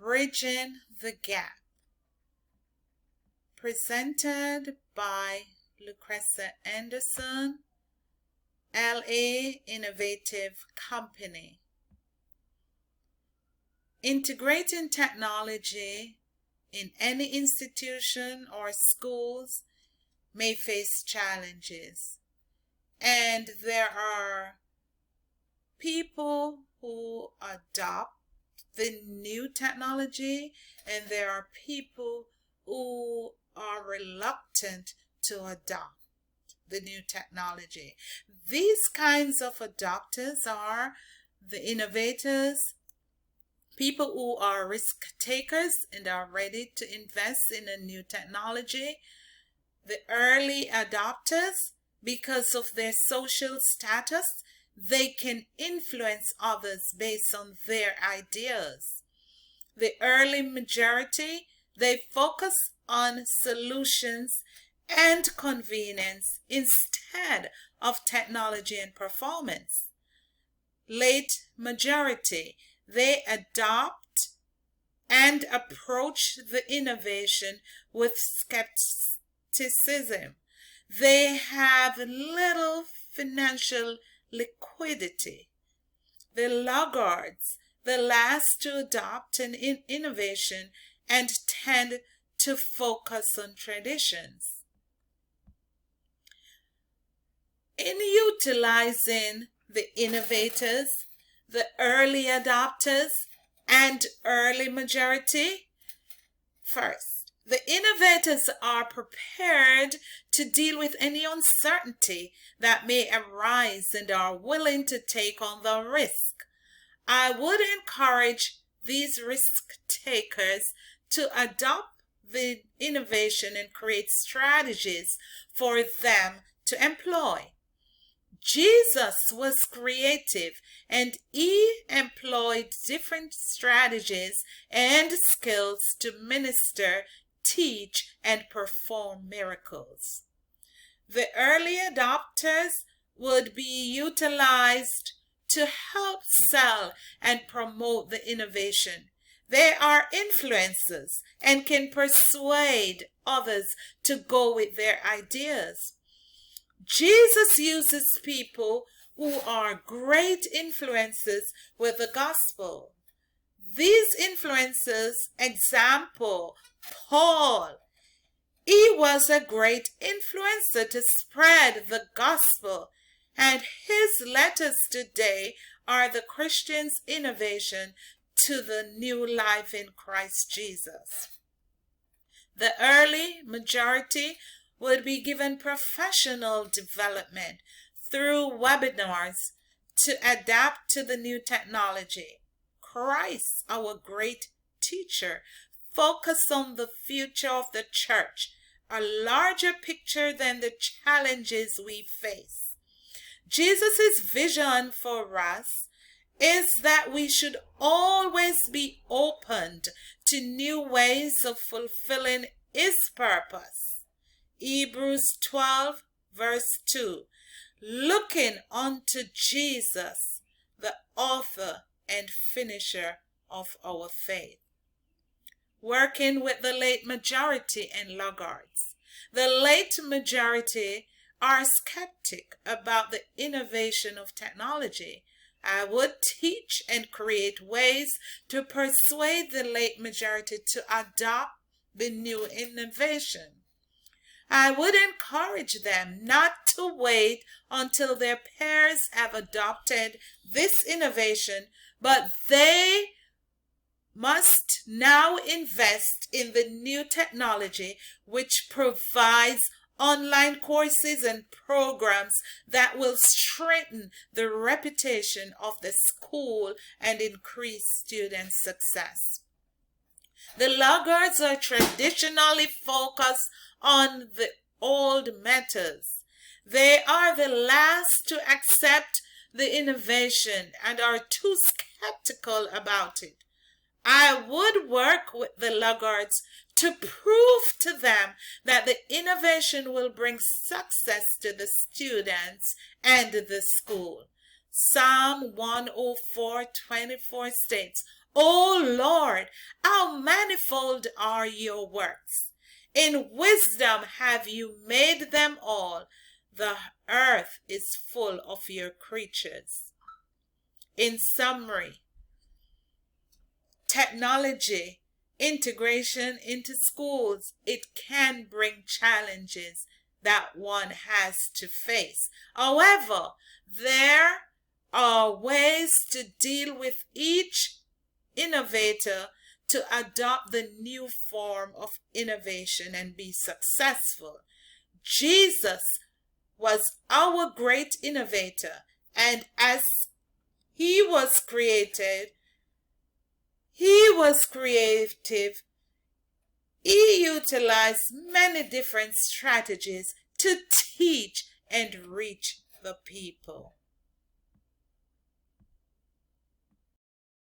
Bridging the Gap, presented by Lucretia Anderson, LA Innovative Company. Integrating technology in any institution or schools may face challenges, and there are people who adopt the new technology, and there are people who are reluctant to adopt the new technology. These kinds of adopters are the innovators, people who are risk takers and are ready to invest in a new technology, the early adopters, because of their social status, they can influence others based on their ideas. The early majority, they focus on solutions and convenience instead of technology and performance. Late majority, they adopt and approach the innovation with skepticism. They have little financial liquidity. The laggards, the last to adopt an innovation and tend to focus on traditions. In utilizing the innovators, the early adopters, and early majority, first, the innovators are prepared to deal with any uncertainty that may arise and are willing to take on the risk. I would encourage these risk takers to adopt the innovation and create strategies for them to employ. Jesus was creative, and he employed different strategies and skills to minister, teach, and perform miracles. The early adopters would be utilized to help sell and promote the innovation. They are influencers and can persuade others to go with their ideas. Jesus uses people who are great influencers with the gospel. These influencers, example, Paul. He was a great influencer to spread the gospel, and his letters today are the Christian's innovation to the new life in Christ Jesus. The early majority would be given professional development through webinars to adapt to the new technology. Christ, our great teacher, focused on the future of the church, a larger picture than the challenges we face. Jesus' vision for us is that we should always be opened to new ways of fulfilling his purpose. Hebrews 12 verse 2, looking unto Jesus, the author and finisher of our faith. Working with the late majority and laggards. The late majority are skeptic about the innovation of technology. I would teach and create ways to persuade the late majority to adopt the new innovation. I would encourage them not to wait until their peers have adopted this innovation, but they must now invest in the new technology, which provides online courses and programs that will strengthen the reputation of the school and increase student success. The laggards are traditionally focused on the old methods. They are the last to accept the innovation and are too skeptical about it. I would work with the laggards to prove to them that the innovation will bring success to the students and the school. Psalm 104:24 states, O Lord, how manifold are your works! In wisdom have you made them all. The earth is full of your creatures. In summary, technology integration into schools, it can bring challenges that one has to face. However, there are ways to deal with each innovator to adopt the new form of innovation and be successful. Jesus was our great innovator, and as he was creative, he utilized many different strategies to teach and reach the people.